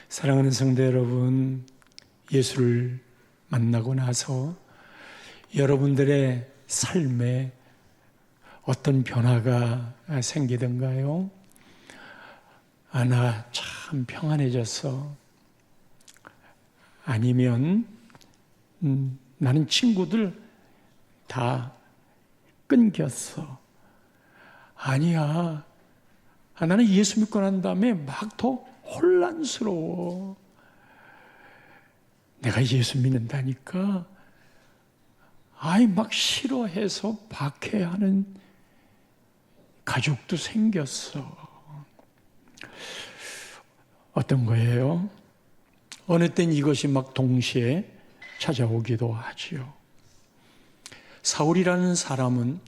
사랑하는 성도 여러분, 예수를 만나고 나서 여러분들의 삶에 어떤 변화가 생기던가요? 나 참 평안해졌어. 아니면 나는 친구들 다 끊겼어. 아니야. 나는 예수 믿고 난 다음에 막 더 혼란스러워. 내가 예수 믿는다니까 막 싫어해서 박해하는 가족도 생겼어. 어떤 거예요? 어느 땐 이것이 막 동시에 찾아오기도 하지요. 사울이라는 사람은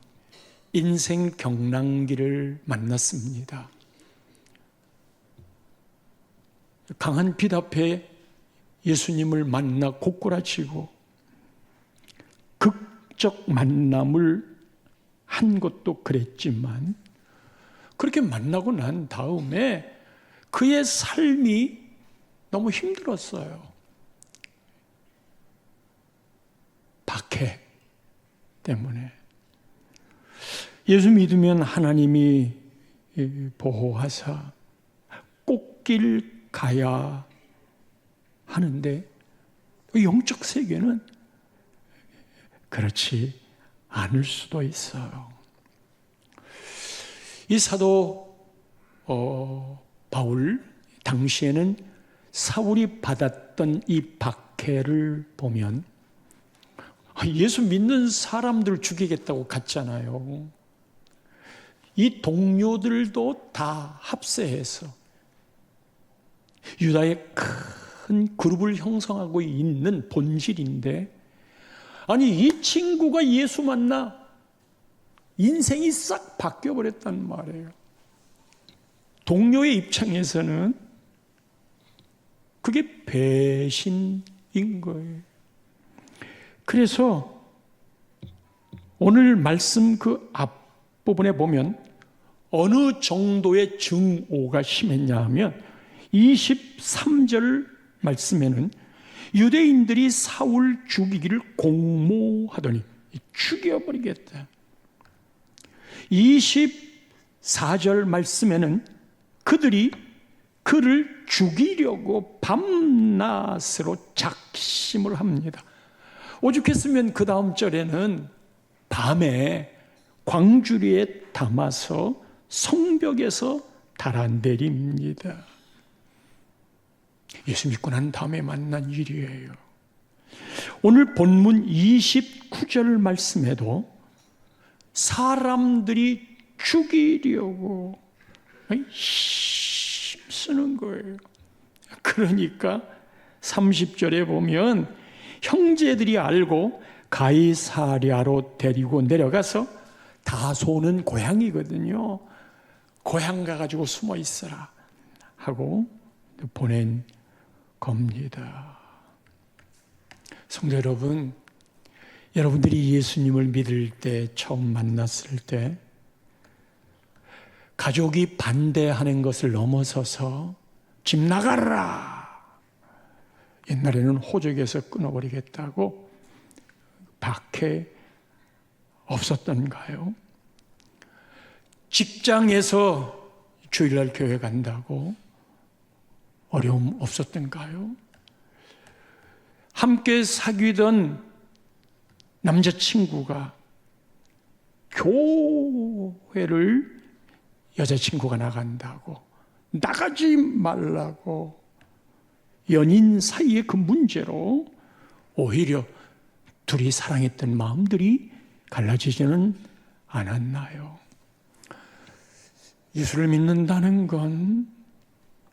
인생 경랑기를 만났습니다. 강한 빛 앞에 예수님을 만나 고꾸라치고 극적 만남을 한 것도 그랬지만 그렇게 만나고 난 다음에 그의 삶이 너무 힘들었어요. 박해 때문에. 예수 믿으면 하나님이 보호하사 꽃길 가야 하는데 영적 세계는 그렇지 않을 수도 있어요. 이 사도 바울 당시에는 사울이 받았던 이 박해를 보면 예수 믿는 사람들 죽이겠다고 갔잖아요. 이 동료들도 다 합세해서 유다의 큰 그룹을 형성하고 있는 본질인데, 아니 이 친구가 예수 만나 인생이 싹 바뀌어버렸단 말이에요. 동료의 입장에서는 그게 배신인 거예요. 그래서 오늘 말씀 그 앞부분에 보면 어느 정도의 증오가 심했냐 하면 23절 말씀에는 유대인들이 사울 죽이기를 공모하더니 죽여버리겠다. 24절 말씀에는 그들이 그를 죽이려고 밤낮으로 작심을 합니다. 오죽했으면 그 다음 절에는 밤에 광주리에 담아서 성벽에서 달아내립니다. 예수 믿고 난 다음에 만난 일이에요. 오늘 본문 29절 말씀에도 사람들이 죽이려고 힘쓰는 거예요. 그러니까 30절에 보면 형제들이 알고 가이사랴로 데리고 내려가서, 다소는 고향이거든요. 고향 가가지고 숨어 있어라 하고 보낸 겁니다. 성도 여러분, 여러분들이 예수님을 믿을 때, 처음 만났을 때 가족이 반대하는 것을 넘어서서 집 나가라, 옛날에는 호적에서 끊어버리겠다고 박해 없었던가요? 직장에서 주일날 교회 간다고 어려움 없었던가요? 함께 사귀던 남자친구가 교회를 여자친구가 나간다고 나가지 말라고 연인 사이의 그 문제로 오히려 둘이 사랑했던 마음들이 갈라지지는 않았나요? 예수를 믿는다는 건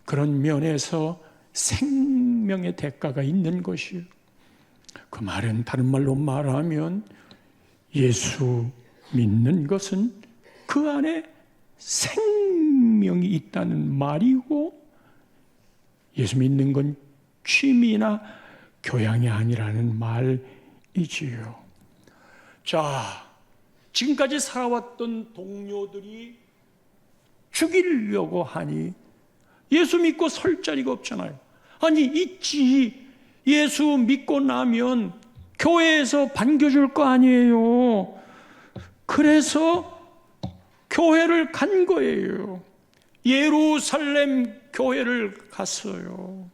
그런 면에서 생명의 대가가 있는 것이요. 그 말은 다른 말로 말하면 예수 믿는 것은 그 안에 생명이 있다는 말이고, 예수 믿는 건 취미나 교양이 아니라는 말이지요. 자, 지금까지 살아왔던 동료들이 죽이려고 하니 예수 믿고 설 자리가 없잖아요. 아니 있지. 예수 믿고 나면 교회에서 반겨줄 거 아니에요. 그래서 교회를 간 거예요. 예루살렘 교회를 갔어요.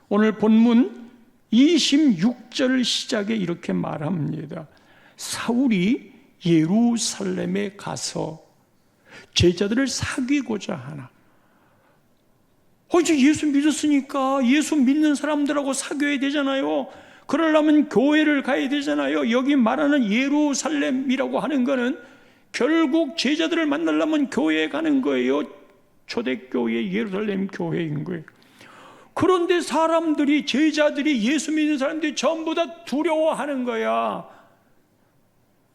오늘 본문 26절 시작에 이렇게 말합니다. 사울이 예루살렘에 가서 제자들을 사귀고자 하나. 이제 예수 믿었으니까 예수 믿는 사람들하고 사귀어야 되잖아요. 그러려면 교회를 가야 되잖아요. 여기 말하는 예루살렘이라고 하는 거는 결국 제자들을 만나려면 교회에 가는 거예요. 초대교회 예루살렘 교회인 거예요. 그런데 사람들이, 제자들이, 예수 믿는 사람들이 전부 다 두려워하는 거야.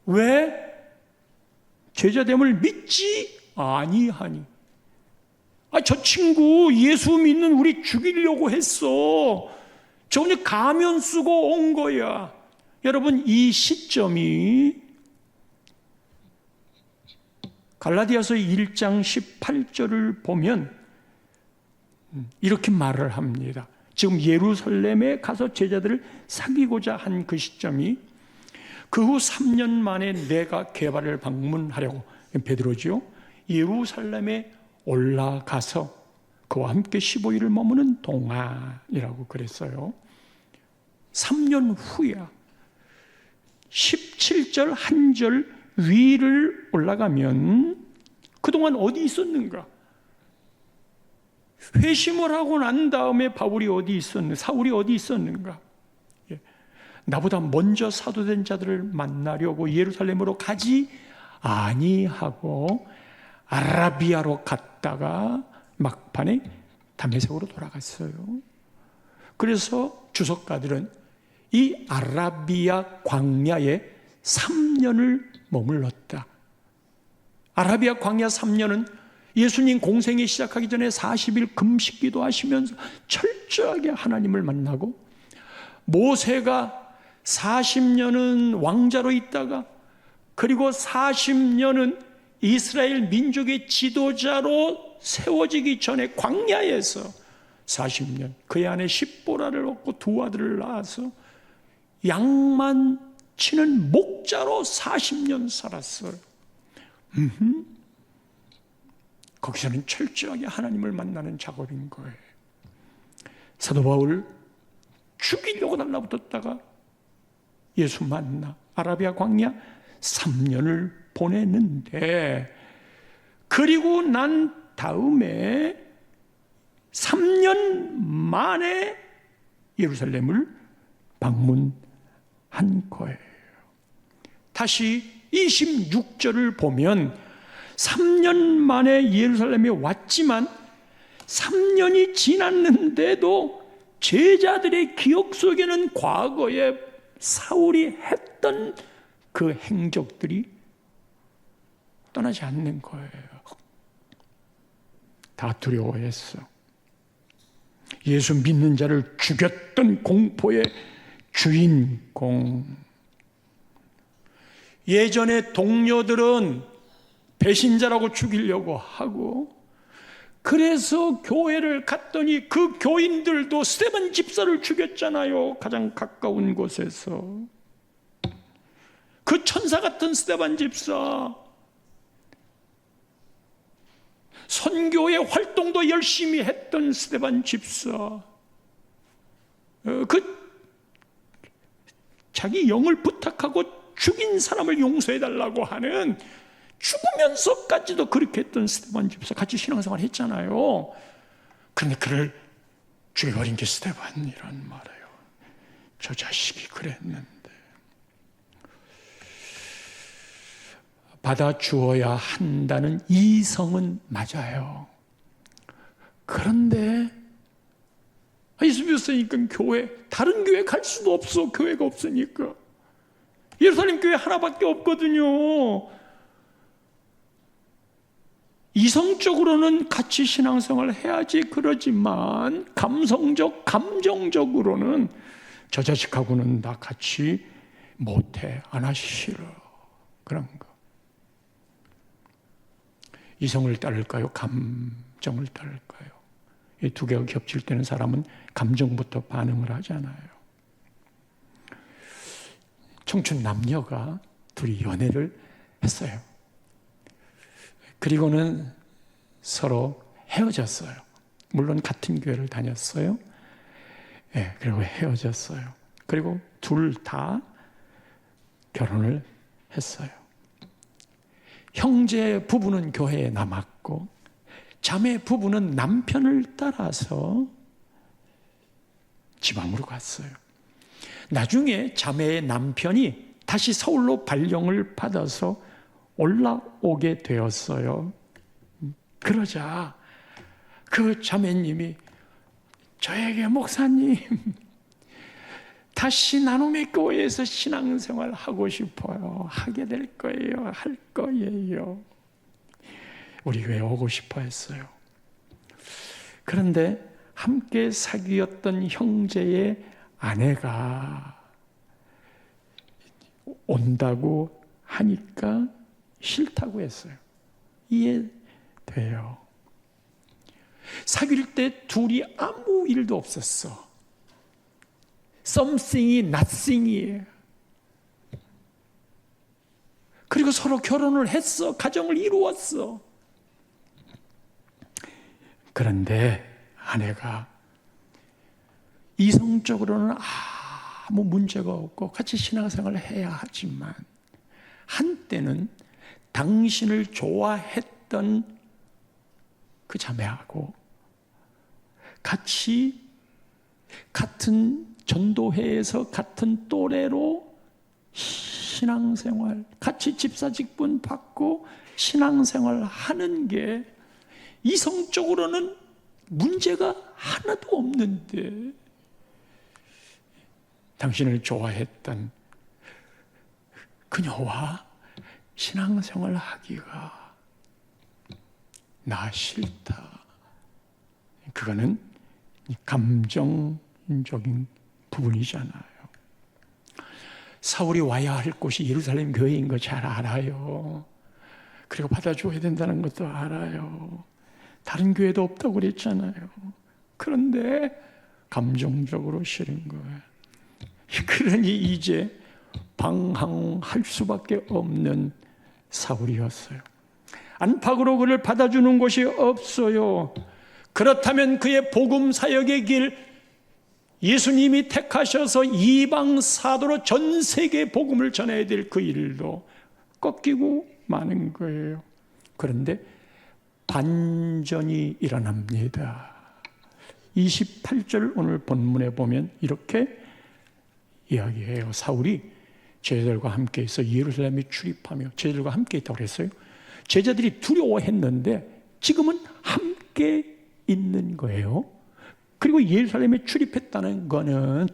왜? 제자됨을 믿지 아니하니. 저 친구 예수 믿는 우리 죽이려고 했어. 저 그냥 가면 쓰고 온 거야. 여러분, 이 시점이 갈라디아서 1장 18절을 보면 이렇게 말을 합니다. 지금 예루살렘에 가서 제자들을 사귀고자 한 그 시점이 그 후 3년 만에 내가 게바를 방문하려고, 베드로죠, 예루살렘에 올라가서 그와 함께 15일을 머무는 동안이라고 그랬어요. 3년 후야. 17절 한 절 위를 올라가면 그동안 어디 있었는가? 회심을 하고 난 다음에 바울이 어디 있었는가? 사울이 어디 있었는가? 나보다 먼저 사도된 자들을 만나려고 예루살렘으로 가지 아니하고 아라비아로 갔다가 막판에 다메섹으로 돌아갔어요. 그래서 주석가들은 이 아라비아 광야에 3년을 머물렀다. 아라비아 광야 3년은 예수님 공생이 시작하기 전에 40일 금식기도 하시면서 철저하게 하나님을 만나고, 모세가 40년은 왕자로 있다가 그리고 40년은 이스라엘 민족의 지도자로 세워지기 전에 광야에서 40년 그의 안에 십보라를 얻고 두 아들을 낳아서 양만 치는 목자로 40년 살았어요. 거기서는 철저하게 하나님을 만나는 작업인 거예요. 사도 바울 죽이려고 달라붙었다가 예수 만나 아라비아 광야 3년을 보냈는데, 그리고 난 다음에 3년 만에 예루살렘을 방문한 거예요. 다시 26절을 보면 3년 만에 예루살렘에 왔지만 3년이 지났는데도 제자들의 기억 속에는 과거에 사울이 했던 그 행적들이 떠나지 않는 거예요. 다 두려워했어. 예수 믿는 자를 죽였던 공포의 주인공. 예전에 동료들은 배신자라고 죽이려고 하고, 그래서 교회를 갔더니 그 교인들도 스데반 집사를 죽였잖아요. 가장 가까운 곳에서. 그 천사 같은 스데반 집사, 선교의 활동도 열심히 했던 스데반 집사, 자기 영을 부탁하고 죽인 사람을 용서해달라고 하는, 죽으면서까지도 그렇게 했던 스데반 집사, 같이 신앙생활 했잖아요. 그런데 그를 죽여버린 게 스데반이란 말이에요. 저 자식이 그랬는데. 받아주어야 한다는 이성은 맞아요. 그런데 예수 믿었으니까 교회, 다른 교회 갈 수도 없어. 교회가 없으니까. 예루살렘 교회 하나밖에 없거든요. 이성적으로는 같이 신앙생활을 해야지 그러지만 감정적으로는 저 자식하고는 나 같이 못해, 안 하시려, 그런 거. 이성을 따를까요? 감정을 따를까요? 이 두 개가 겹칠 때는 사람은 감정부터 반응을 하잖아요. 청춘 남녀가 둘이 연애를 했어요. 그리고는 서로 헤어졌어요. 물론 같은 교회를 다녔어요. 예, 그리고 헤어졌어요. 그리고 둘 다 결혼을 했어요. 형제 부부는 교회에 남았고 자매 부부는 남편을 따라서 지방으로 갔어요. 나중에 자매의 남편이 다시 서울로 발령을 받아서 올라오게 되었어요. 그러자 그 자매님이 저에게 목사님, 다시 나눔의 교회에서 신앙생활 하고 싶어요. 하게 될 거예요. 할 거예요. 우리 교회 오고 싶어 했어요. 그런데 함께 사귀었던 형제의 아내가 온다고 하니까 싫다고 했어요. 이해돼요. 사귈 때 둘이 아무 일도 없었어. something이 nothing이에요. 그리고 서로 결혼을 했어. 가정을 이루었어. 그런데 아내가 이성적으로는 아무 문제가 없고 같이 신앙생활을 해야 하지만 한때는 당신을 좋아했던 그 자매하고 같이 같은 전도회에서 같은 또래로 신앙생활, 같이 집사직분 받고 신앙생활 하는 게 이성적으로는 문제가 하나도 없는데 당신을 좋아했던 그녀와 신앙생활 하기가 나 싫다. 그거는 감정적인 부분이잖아요. 사울이 와야 할 곳이 예루살렘 교회인 거 잘 알아요. 그리고 받아줘야 된다는 것도 알아요. 다른 교회도 없다고 그랬잖아요. 그런데 감정적으로 싫은 거예요. 그러니 이제 방황할 수밖에 없는 사울이었어요. 안팎으로 그를 받아주는 곳이 없어요. 그렇다면 그의 복음 사역의 길, 예수님이 택하셔서 이방 사도로 전 세계 복음을 전해야 될 그 일도 꺾이고 마는 거예요. 그런데 반전이 일어납니다. 28절 오늘 본문에 보면 이렇게 이야기해요. 사울이 제자들과 함께 있어 예루살렘에 출입하며 제자들과 함께 있다고 그랬어요. 제자들이 두려워했는데 지금은 함께 있는 거예요. 그리고 예루살렘에 출입했다는 거는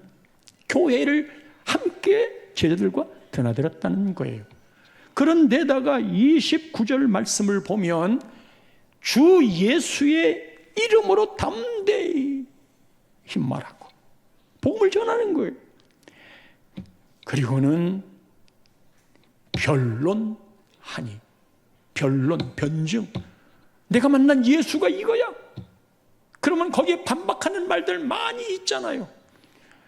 교회를 함께 제자들과 드나들었다는 거예요. 그런데다가 29절 말씀을 보면 주 예수의 이름으로 담대히 말하고 복음을 전하는 거예요. 그리고는 변론하니, 변증. 내가 만난 예수가 이거야. 그러면 거기에 반박하는 말들 많이 있잖아요.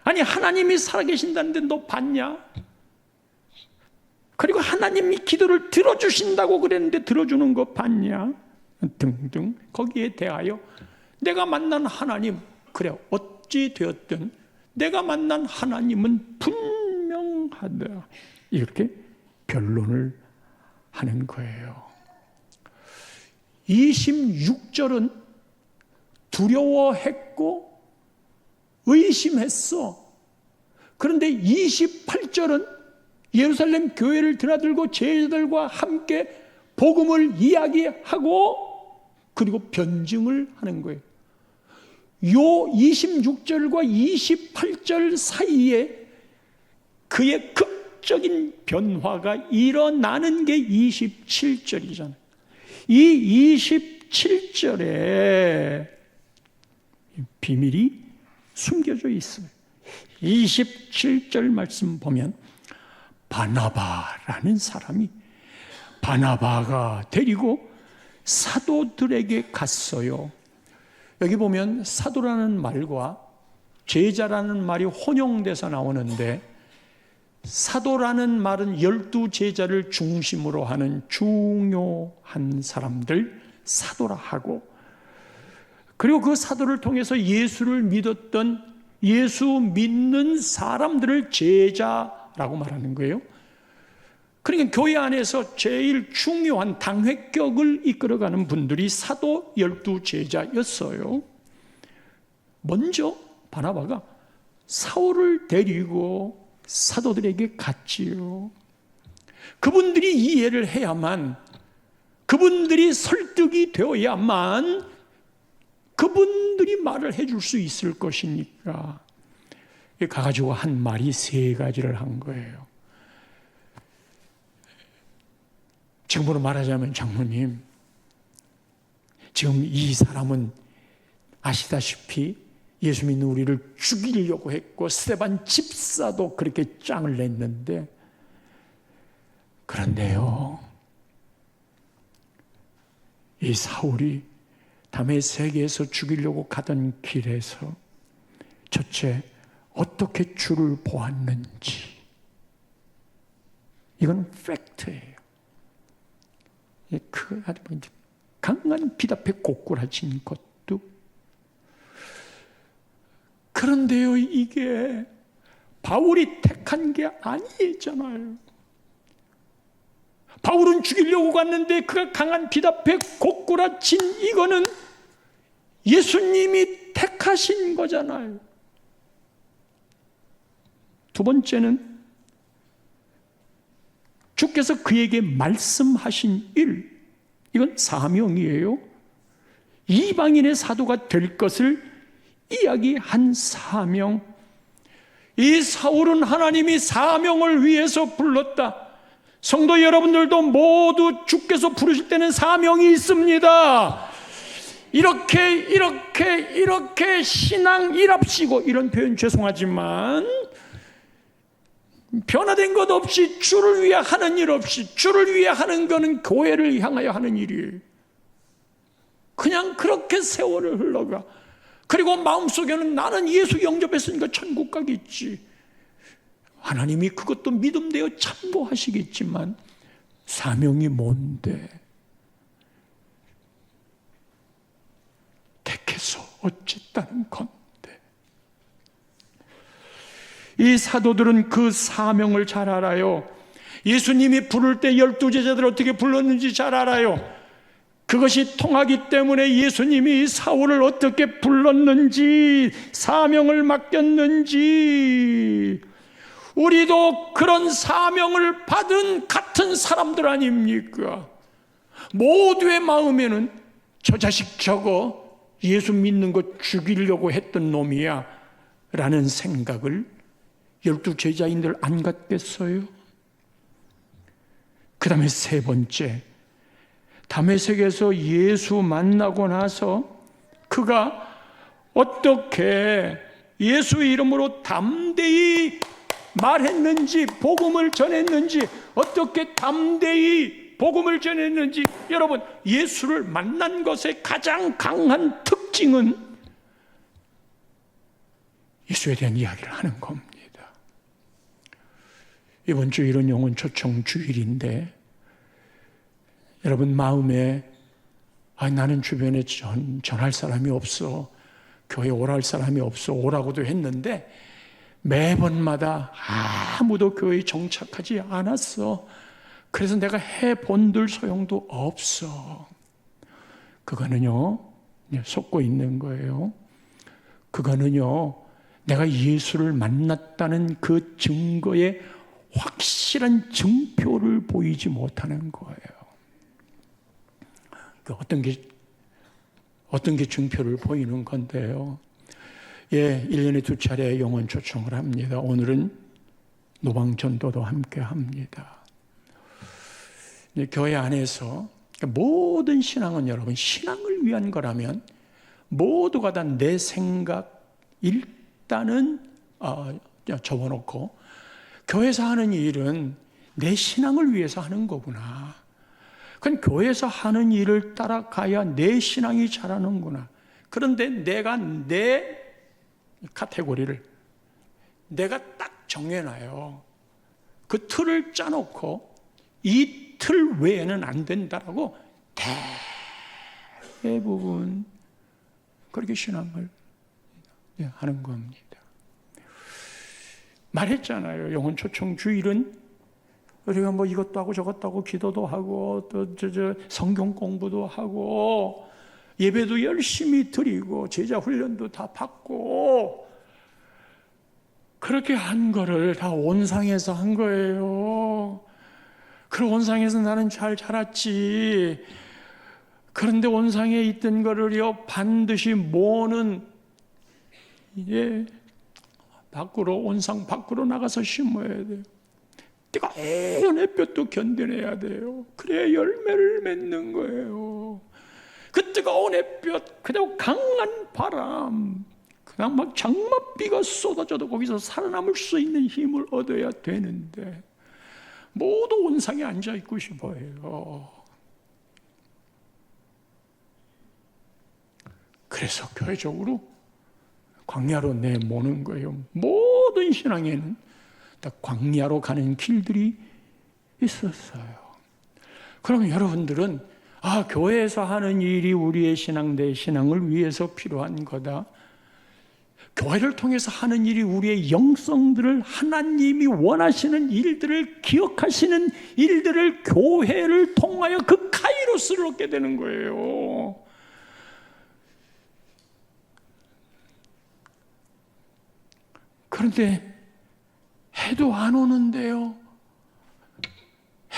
아니, 하나님이 살아계신다는데 너 봤냐? 그리고 하나님이 기도를 들어주신다고 그랬는데 들어주는 거 봤냐? 등등. 거기에 대하여 내가 만난 하나님, 그래, 어찌 되었든 내가 만난 하나님은 분명하다. 이렇게 변론을 하는 거예요. 26절은 두려워했고 의심했어. 그런데 28절은 예루살렘 교회를 드나들고 제자들과 함께 복음을 이야기하고 그리고 변증을 하는 거예요. 요 26절과 28절 사이에 그의 극적인 변화가 일어나는 게 27절이잖아요. 이 27절에 비밀이 숨겨져 있어요. 27절 말씀 보면 바나바라는 사람이 바나바가 데리고 사도들에게 갔어요. 여기 보면 사도라는 말과 제자라는 말이 혼용돼서 나오는데, 사도라는 말은 12제자를 중심으로 하는 중요한 사람들 사도라 하고, 그리고 그 사도를 통해서 예수를 믿었던 예수 믿는 사람들을 제자라고 말하는 거예요. 그러니까 교회 안에서 제일 중요한 당회격을 이끌어가는 분들이 사도 12제자였어요. 먼저 바나바가 사울을 데리고 사도들에게 갔지요. 그분들이 이해를 해야만, 그분들이 설득이 되어야만 그분들이 말을 해줄 수 있을 것이니까 가가지고 한 말이 3가지를 한 거예요. 지금으로 말하자면, 장로님, 지금 이 사람은 아시다시피 예수 믿는 우리를 죽이려고 했고 스데반 집사도 그렇게 짱을 냈는데, 그런데요, 이 사울이 다메섹에서 죽이려고 가던 길에서 첫째 어떻게 주를 보았는지, 이건 팩트예요. 그 강한 빛 앞에 고꾸라진 것도. 그런데요, 이게 바울이 택한 게 아니잖아요. 바울은 죽이려고 갔는데 그가 강한 빛 앞에 고꾸라진 이거는 예수님이 택하신 거잖아요. 두 번째는 주께서 그에게 말씀하신 일, 이건 사명이에요. 이방인의 사도가 될 것을 이야기한 사명. 이 사울은 하나님이 사명을 위해서 불렀다. 성도 여러분들도 모두 주께서 부르실 때는 사명이 있습니다. 이렇게 신앙이랍시고, 이런 표현 죄송하지만 변화된 것 없이 주를 위해 하는 일 없이, 주를 위해 하는 것은 교회를 향하여 하는 일이에요. 그냥 그렇게 세월을 흘러가. 그리고 마음속에는 나는 예수 영접했으니까 천국 가겠지. 하나님이 그것도 믿음되어 참고하시겠지만 사명이 뭔데? 택해서 어쨌다는 건데. 이 사도들은 그 사명을 잘 알아요. 예수님이 부를 때 12제자들 어떻게 불렀는지 잘 알아요. 그것이 통하기 때문에 예수님이 사울을 어떻게 불렀는지, 사명을 맡겼는지, 우리도 그런 사명을 받은 같은 사람들 아닙니까? 모두의 마음에는 저 자식 저거 예수 믿는 거 죽이려고 했던 놈이야 라는 생각을 12제자인들 안 갖겠어요? 그 다음에 세 번째, 다메섹에서 예수 만나고 나서 그가 어떻게 예수 이름으로 담대히 말했는지, 복음을 전했는지, 어떻게 담대히 복음을 전했는지. 여러분, 예수를 만난 것의 가장 강한 특징은 예수에 대한 이야기를 하는 겁니다. 이번 주일은 영혼 초청 주일인데, 여러분 마음에 나는 주변에 전할 사람이 없어, 교회 오라 할 사람이 없어, 오라고도 했는데 매번마다 아무도 교회에 정착하지 않았어. 그래서 내가 해본들 소용도 없어. 그거는요, 속고 있는 거예요. 그거는요, 내가 예수를 만났다는 그 증거의 확실한 증표를 보이지 못하는 거예요. 어떤 게 증표를 보이는 건데요. 1년에 2차례 영혼 초청을 합니다. 오늘은 노방전도도 함께 합니다. 교회 안에서 모든 신앙은, 여러분, 신앙을 위한 거라면 모두가 다 내 생각 일단은 접어놓고, 교회에서 하는 일은 내 신앙을 위해서 하는 거구나. 그건 교회에서 하는 일을 따라가야 내 신앙이 자라는구나. 그런데 내가 내 카테고리를 내가 딱 정해놔요. 그 틀을 짜놓고 이 틀 외에는 안 된다라고 대부분 그렇게 신앙을 하는 겁니다. 말했잖아요. 영혼 초청 주일은 우리가 뭐 이것도 하고 저것도 하고 기도도 하고 또 성경 공부도 하고 예배도 열심히 드리고 제자 훈련도 다 받고 그렇게 한 거를 다 온상에서 한 거예요. 그 온상에서 나는 잘 자랐지. 그런데 온상에 있던 거를요 반드시 모는 이제 밖으로 온상 밖으로 나가서 심어야 돼요. 뜨거운 햇볕도 견뎌내야 돼요. 그래야 열매를 맺는 거예요. 그 뜨거운 햇볕, 그리고 강한 바람, 그냥 막 장맛비가 쏟아져도 거기서 살아남을 수 있는 힘을 얻어야 되는데 모두 온상에 앉아 있고 싶어요. 그래서 교회적으로 광야로 내모는 거예요. 모든 신앙에는 다 광야로 가는 길들이 있었어요. 그러면 여러분들은 교회에서 하는 일이 우리의 신앙 내 신앙을 위해서 필요한 거다. 교회를 통해서 하는 일이 우리의 영성들을 하나님이 원하시는 일들을 기억하시는 일들을 교회를 통하여 그 카이로스를 얻게 되는 거예요. 그런데 해도 안 오는데요.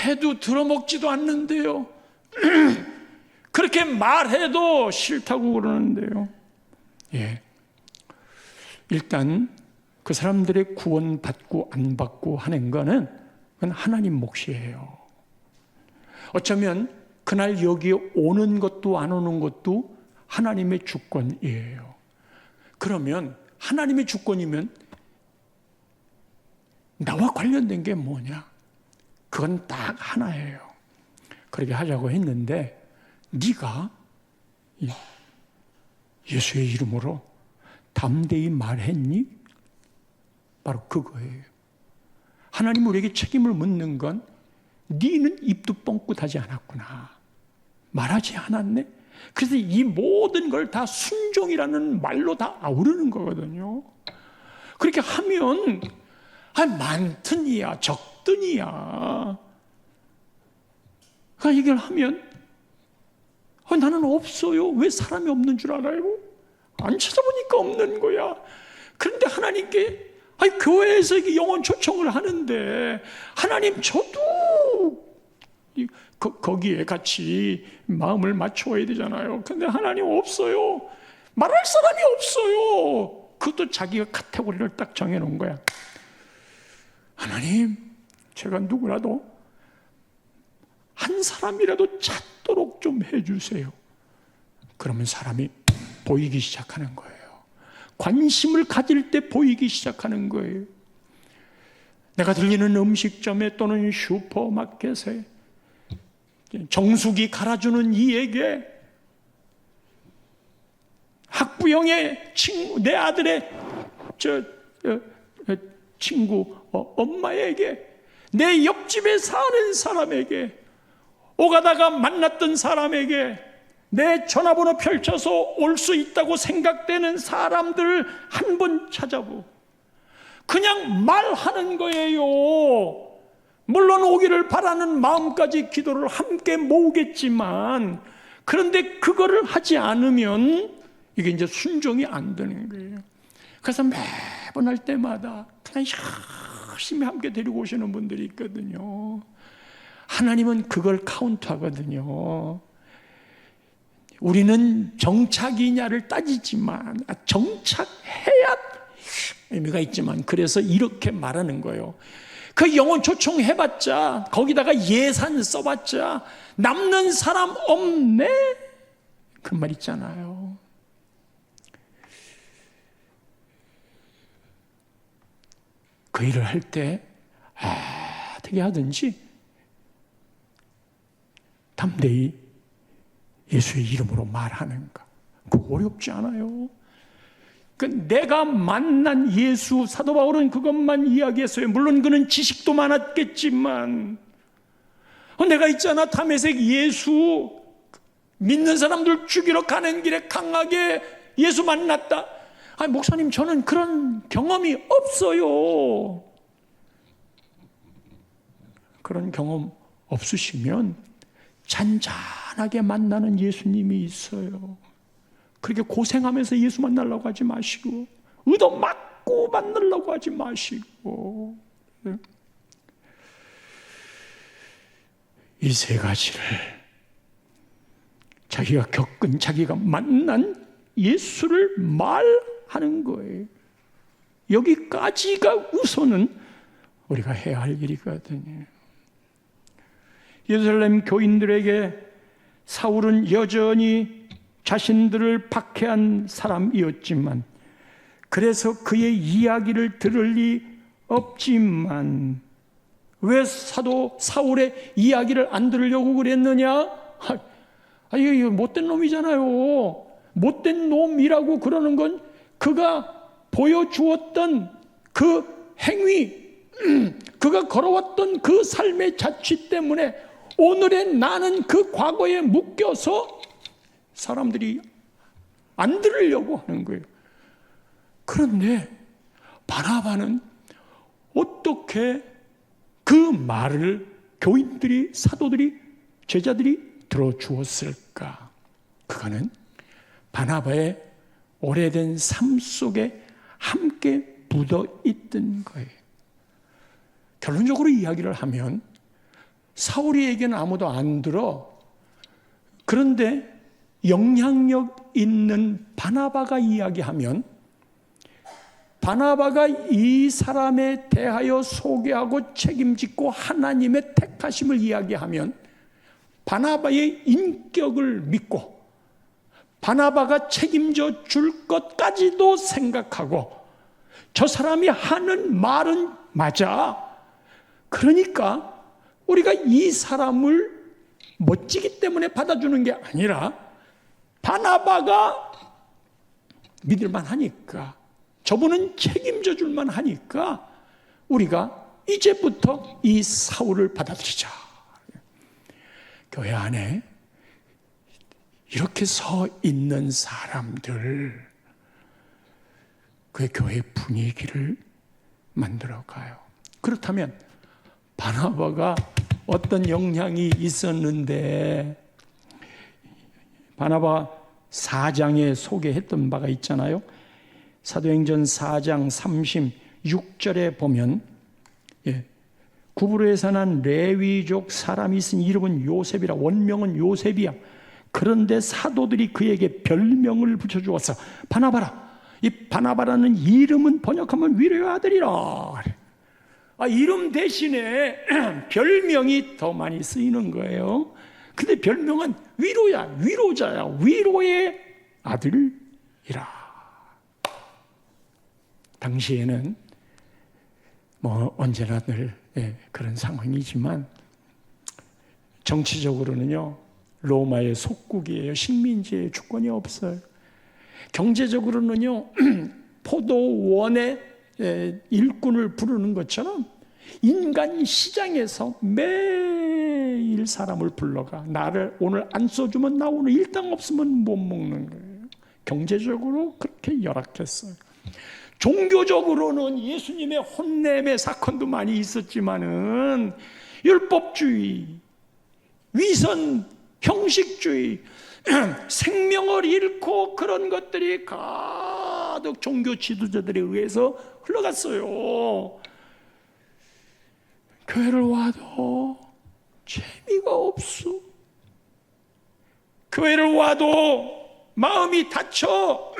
해도 들어먹지도 않는데요. 그렇게 말해도 싫다고 그러는데요. 일단 그 사람들의 구원 받고 안 받고 하는 거는 그건 하나님 몫이에요. 어쩌면 그날 여기에 오는 것도 안 오는 것도 하나님의 주권이에요. 그러면 하나님의 주권이면 나와 관련된 게 뭐냐? 그건 딱 하나예요. 그렇게 하자고 했는데 네가 예수의 이름으로 담대히 말했니? 바로 그거예요. 하나님 우리에게 책임을 묻는 건 네는 입도 뻥끗하지 않았구나. 말하지 않았네. 그래서 이 모든 걸 다 순종이라는 말로 다 아우르는 거거든요. 그렇게 하면 많든이야 적든이야. 그러니까 이걸 하면 나는 없어요. 왜 사람이 없는 줄 알아요? 안 찾아보니까 없는 거야. 그런데 하나님께 교회에서 이게 영혼 초청을 하는데 하나님 저도 거기에 같이 마음을 맞춰야 되잖아요. 근데 하나님 없어요. 말할 사람이 없어요. 그것도 자기가 카테고리를 딱 정해놓은 거야. 하나님, 제가 누구라도 한 사람이라도 찾도록 좀 해주세요. 그러면 사람이 보이기 시작하는 거예요. 관심을 가질 때 보이기 시작하는 거예요. 내가 들리는 음식점에 또는 슈퍼마켓에 정수기 갈아주는 이에게, 학부형의 친구, 내 아들의 친구 엄마에게, 내 옆집에 사는 사람에게, 오가다가 만났던 사람에게, 내 전화번호 펼쳐서 올 수 있다고 생각되는 사람들을 한 번 찾아보고 그냥 말하는 거예요. 물론 오기를 바라는 마음까지 기도를 함께 모으겠지만, 그런데 그거를 하지 않으면 이게 이제 순종이 안 되는 거예요. 그래서 매번 할 때마다 그냥 열심히 함께 데리고 오시는 분들이 있거든요. 하나님은 그걸 카운트하거든요. 우리는 정착이냐를 따지지만, 정착해야 의미가 있지만, 그래서 이렇게 말하는 거예요. 그 영혼 초청해봤자, 거기다가 예산 써봤자 남는 사람 없네? 그 말 있잖아요. 그 일을 할 때 어떻게 하든지 담대히 예수의 이름으로 말하는가, 어렵지 않아요. 내가 만난 예수, 사도 바울은 그것만 이야기했어요. 물론 그는 지식도 많았겠지만, 내가 있잖아, 다메섹 예수 믿는 사람들 죽이러 가는 길에 강하게 예수 만났다. 목사님, 저는 그런 경험이 없어요. 그런 경험 없으시면 잔잔하게 만나는 예수님이 있어요. 그렇게 고생하면서 예수 만나려고 하지 마시고, 얻어맞고 만나려고 하지 마시고, 이 세 가지를 자기가 겪은, 자기가 만난 예수를 말하는 거예요. 여기까지가 우선은 우리가 해야 할 일이거든요. 예루살렘 교인들에게 사울은 여전히 자신들을 박해한 사람이었지만, 그래서 그의 이야기를 들을 리 없지만, 왜 사도 사울의 이야기를 안 들으려고 그랬느냐? 이거 못된 놈이잖아요. 못된 놈이라고 그러는 건 그가 보여주었던 그 행위, 그가 걸어왔던 그 삶의 자취 때문에 오늘의 나는 그 과거에 묶여서 사람들이 안 들으려고 하는 거예요. 그런데 바나바는 어떻게 그 말을 교인들이, 사도들이, 제자들이 들어주었을까? 그거는 바나바의 오래된 삶 속에 함께 묻어 있던 거예요. 결론적으로 이야기를 하면 사울이 얘기는 아무도 안 들어. 그런데 영향력 있는 바나바가 이야기하면, 바나바가 이 사람에 대하여 소개하고 책임짓고 하나님의 택하심을 이야기하면, 바나바의 인격을 믿고 바나바가 책임져 줄 것까지도 생각하고, 저 사람이 하는 말은 맞아. 그러니까 우리가 이 사람을 멋지기 때문에 받아주는 게 아니라, 바나바가 믿을만 하니까, 저분은 책임져 줄만 하니까 우리가 이제부터 이 사울을 받아들이자. 교회 안에 이렇게 서 있는 사람들, 그 교회 분위기를 만들어가요. 그렇다면 바나바가 어떤 영향이 있었는데, 바나바 4장에 소개했던 바가 있잖아요. 사도행전 4장 36절에 보면, 구브로에서 난 레위족 사람이 있으니 이름은 요셉이라, 원명은 요셉이야. 그런데 사도들이 그에게 별명을 붙여주어서 바나바라. 이 바나바라는 이름은 번역하면 위로의 아들이라. 이름 대신에 별명이 더 많이 쓰이는 거예요. 근데 별명은 위로야, 위로자야, 위로의 아들이라. 당시에는 언제나 늘 그런 상황이지만, 정치적으로는요 로마의 속국이에요. 식민지의 주권이 없어요. 경제적으로는요 포도원의 일꾼을 부르는 것처럼 인간 시장에서 매일 사람을 불러가, 나를 오늘 안 써주면 나 오늘 일당 없으면 못 먹는 거예요. 경제적으로 그렇게 열악했어요. 종교적으로는 예수님의 혼냄의 사건도 많이 있었지만은, 율법주의, 위선, 형식주의, 생명을 잃고 그런 것들이 가득 종교 지도자들에 의해서 흘러갔어요. 교회를 와도 재미가 없어. 교회를 와도 마음이 다쳐.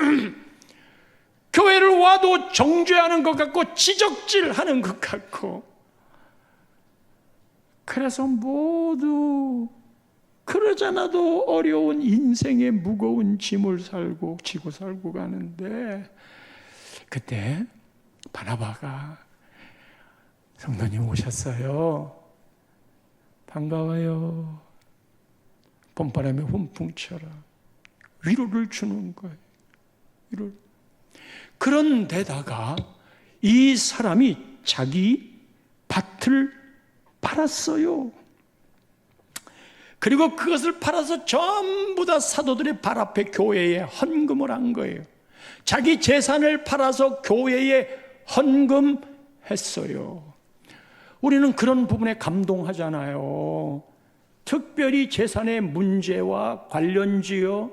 교회를 와도 정죄하는 것 같고 지적질하는 것 같고, 그래서 모두 그러잖아도 어려운 인생의 무거운 짐을 지고 살고 가는데, 그때 바나바가 성도님 오셨어요. 반가워요. 봄바람에 훈풍 쳐라. 위로를 주는 거예요. 위로를. 그런데다가 이 사람이 자기 밭을 팔았어요. 그리고 그것을 팔아서 전부 다 사도들의 발 앞에 교회에 헌금을 한 거예요. 자기 재산을 팔아서 교회에 헌금했어요. 우리는 그런 부분에 감동하잖아요. 특별히 재산의 문제와 관련지어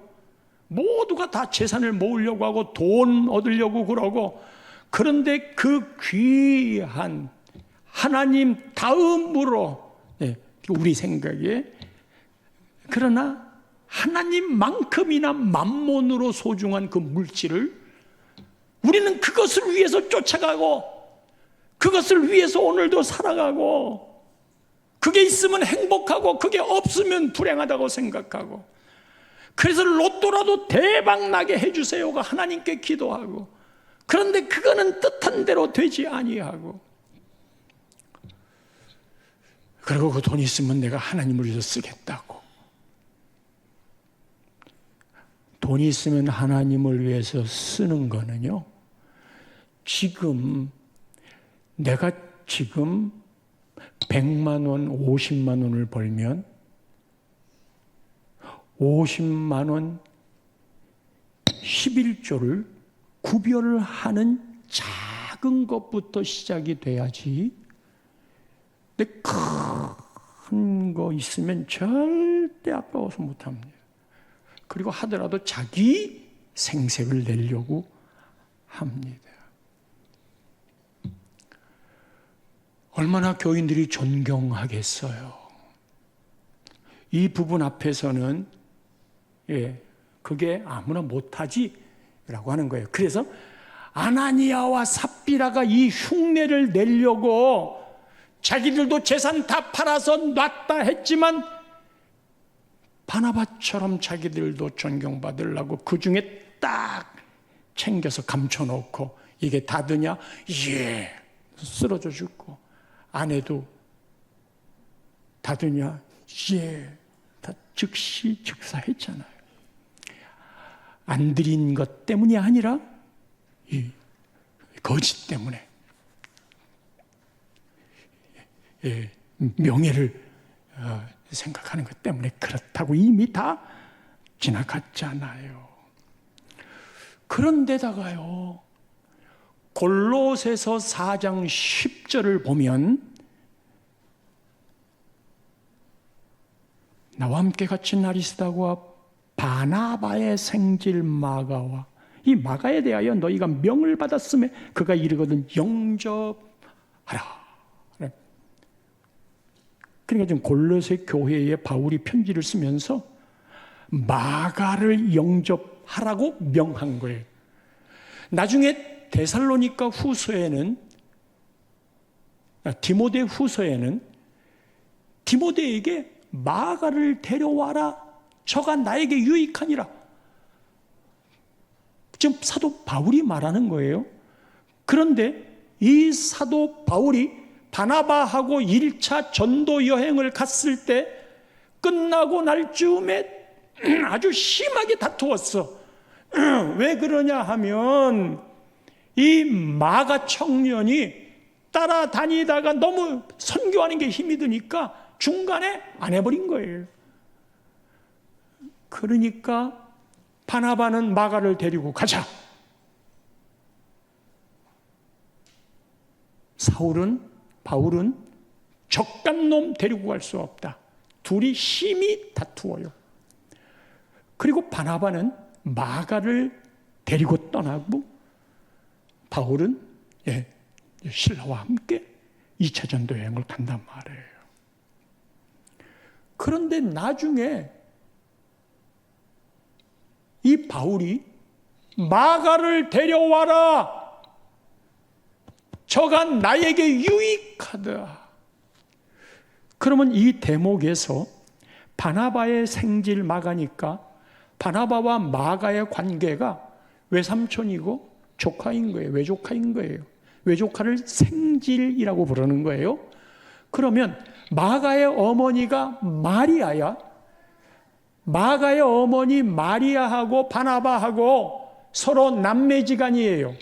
모두가 다 재산을 모으려고 하고 돈 얻으려고 그러고, 그런데 그 귀한 하나님 다음으로, 우리 생각에, 그러나 하나님만큼이나 만몬으로 소중한 그 물질을 우리는 그것을 위해서 쫓아가고, 그것을 위해서 오늘도 살아가고, 그게 있으면 행복하고 그게 없으면 불행하다고 생각하고, 그래서 로또라도 대박 나게 해주세요가 하나님께 기도하고, 그런데 그거는 뜻한 대로 되지 아니하고, 그리고 그 돈 있으면 내가 하나님을 위해서 쓰겠다고. 돈이 있으면 하나님을 위해서 쓰는 거는요, 지금 내가 지금 100만 원, 50만 원을 벌면 50만 원 11조를 구별을 하는 작은 것부터 시작이 돼야지, 근데 큰 거 있으면 절대 아까워서 못합니다. 그리고 하더라도 자기 생색을 내려고 합니다. 얼마나 교인들이 존경하겠어요. 이 부분 앞에서는 그게 아무나 못하지라고 하는 거예요. 그래서 아나니아와 삽비라가 이 흉내를 내려고 자기들도 재산 다 팔아서 놨다 했지만, 바나바처럼 자기들도 존경받으려고 그 중에 딱 챙겨서 감춰놓고, 이게 다드냐? 예, 쓰러져 죽고, 아내도 다드냐? 예, 다 즉시 즉사했잖아요. 안 드린 것 때문이 아니라 이 거짓 때문에, 명예를 생각하는 것 때문에 그렇다고 이미 다 지나갔잖아요. 그런데다가요, 골로새서 4장 10절을 보면, 나와 함께 갇힌 아리스다와 바나바의 생질 마가와, 이 마가에 대하여 너희가 명을 받았음에 그가 이르거든 영접하라. 그러니까 지금 골로새 교회에 바울이 편지를 쓰면서 마가를 영접하라고 명한 거예요. 나중에 데살로니가 후서에는, 디모데 후서에는 디모데에게 마가를 데려와라, 저가 나에게 유익하니라. 지금 사도 바울이 말하는 거예요. 그런데 이 사도 바울이 바나바하고 1차 전도 여행을 갔을 때 끝나고 날 즈음에 아주 심하게 다투었어. 왜 그러냐 하면, 이 마가 청년이 따라다니다가 너무 선교하는 게 힘이 드니까 중간에 안 해버린 거예요. 그러니까 바나바는 마가를 데리고 가자. 바울은 적간놈 데리고 갈 수 없다. 둘이 심히 다투어요. 그리고 바나바는 마가를 데리고 떠나고, 바울은 신라와 함께 2차 전도 여행을 간단 말이에요. 그런데 나중에 이 바울이 마가를 데려와라, 저가 나에게 유익하다. 그러면 이 대목에서 바나바의 생질 마가니까 바나바와 마가의 관계가 외삼촌이고 조카인 거예요. 외조카인 거예요. 외조카를 생질이라고 부르는 거예요. 그러면 마가의 어머니가 마리아야, 마가의 어머니 마리아하고 바나바하고 서로 남매지간이에요.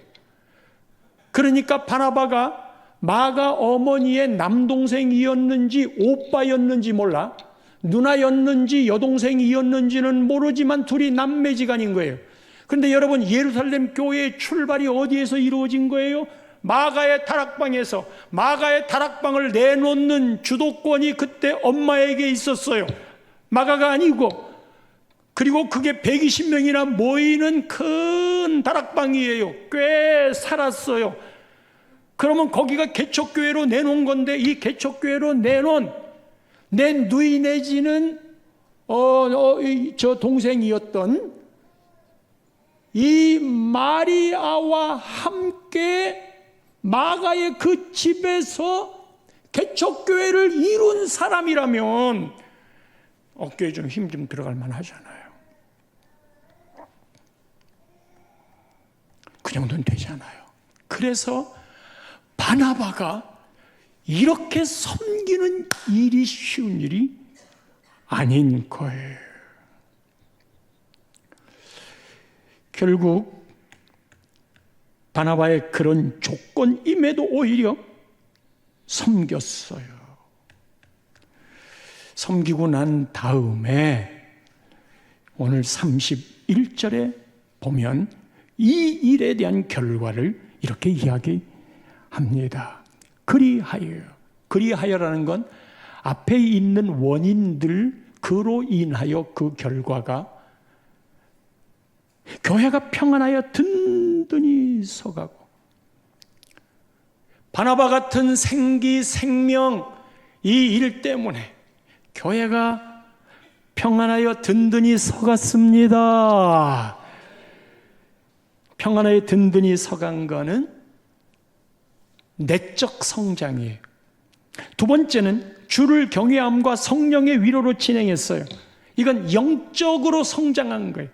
그러니까 바나바가 마가 어머니의 남동생이었는지 오빠였는지 몰라, 누나였는지 여동생이었는지는 모르지만 둘이 남매지간인 거예요. 그런데 여러분, 예루살렘 교회의 출발이 어디에서 이루어진 거예요? 마가의 다락방에서. 마가의 다락방을 내놓는 주도권이 그때 엄마에게 있었어요. 마가가 아니고. 그리고 그게 120명이나 모이는 큰 다락방이에요. 꽤 살았어요. 그러면 거기가 개척교회로 내놓은 건데, 이 개척교회로 내놓은 내 누이 내지는 저 동생이었던 이 마리아와 함께 마가의 그 집에서 개척교회를 이룬 사람이라면 어깨에 좀 힘 좀 들어갈 만하잖아요. 그 정도는 되잖아요. 그래서 바나바가 이렇게 섬기는 일이 쉬운 일이 아닌 거예요. 결국 바나바의 그런 조건임에도 오히려 섬겼어요. 섬기고 난 다음에 오늘 31절에 보면 이 일에 대한 결과를 이렇게 이야기합니다. 그리하여라는 건 앞에 있는 원인들, 그로 인하여 그 결과가 교회가 평안하여 든든히 서가고, 바나바 같은 생기, 생명, 이 일 때문에 교회가 평안하여 든든히 서갔습니다. 평안하여 든든히 서간 거는 내적 성장이에요. 두 번째는 주를 경외함과 성령의 위로로 진행했어요. 이건 영적으로 성장한 거예요.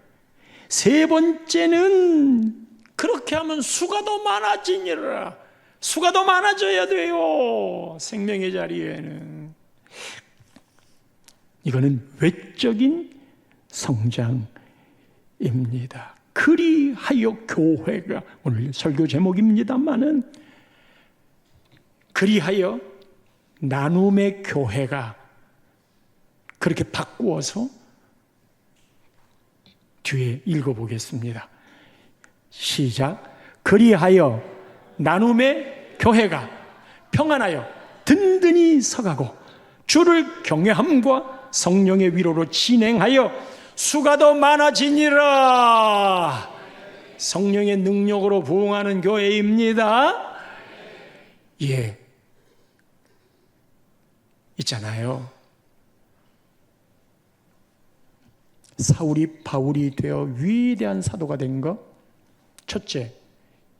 세 번째는 그렇게 하면 수가 더 많아지니라. 수가 더 많아져야 돼요. 생명의 자리에는. 이거는 외적인 성장입니다. 그리하여 교회가, 오늘 설교 제목입니다마는, 그리하여 나눔의 교회가 그렇게 바꾸어서 뒤에 읽어보겠습니다. 시작. 그리하여 나눔의 교회가 평안하여 든든히 서가고 주를 경외함과 성령의 위로로 진행하여 수가 더 많아지니라. 성령의 능력으로 부흥하는 교회입니다. 예, 있잖아요. 사울이 바울이 되어 위대한 사도가 된 것, 첫째,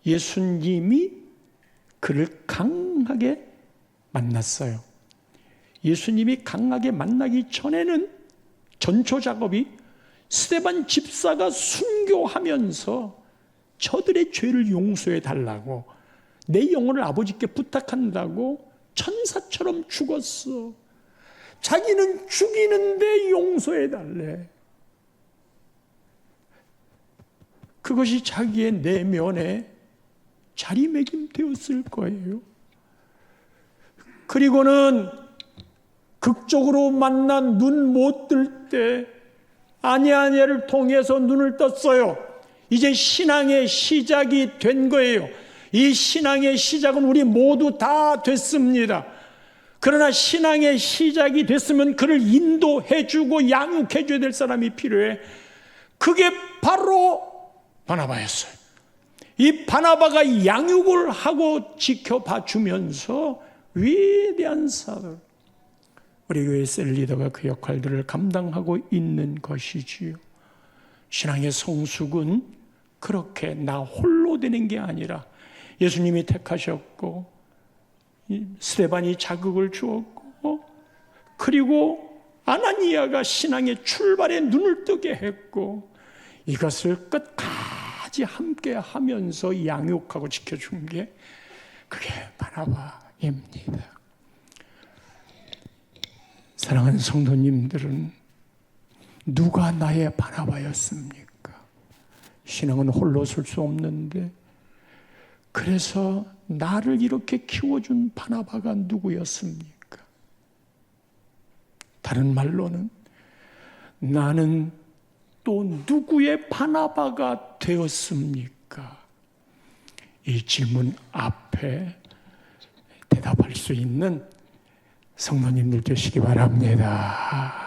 예수님이 그를 강하게 만났어요. 예수님이 강하게 만나기 전에는 전초 작업이 스데반 집사가 순교하면서 저들의 죄를 용서해 달라고, 내 영혼을 아버지께 부탁한다고 천사처럼 죽었어. 자기는 죽이는데 용서해 달래. 그것이 자기의 내면에 자리매김되었을 거예요. 그리고는 극적으로 만난 눈 못 뜰 때 아니아니아를 통해서 눈을 떴어요. 이제 신앙의 시작이 된 거예요. 이 신앙의 시작은 우리 모두 다 됐습니다. 그러나 신앙의 시작이 됐으면 그를 인도해주고 양육해줘야 될 사람이 필요해. 그게 바로 바나바였어요. 이 바나바가 양육을 하고 지켜봐 주면서 위대한 사도, 우리 교회 셀 리더가 그 역할들을 감당하고 있는 것이지요. 신앙의 성숙은 그렇게 나 홀로 되는 게 아니라 예수님이 택하셨고 스데반이 자극을 주었고, 그리고 아나니아가 신앙의 출발에 눈을 뜨게 했고, 이것을 끝까지 함께 하면서 양육하고 지켜준 게 그게 바나바입니다. 사랑하는 성도님들은 누가 나의 바나바였습니까? 신앙은 홀로 설 수 없는데, 그래서 나를 이렇게 키워준 바나바가 누구였습니까? 다른 말로는 나는 또 누구의 바나바가 되었습니까? 이 질문 앞에 대답할 수 있는 성도님들 되시기 바랍니다.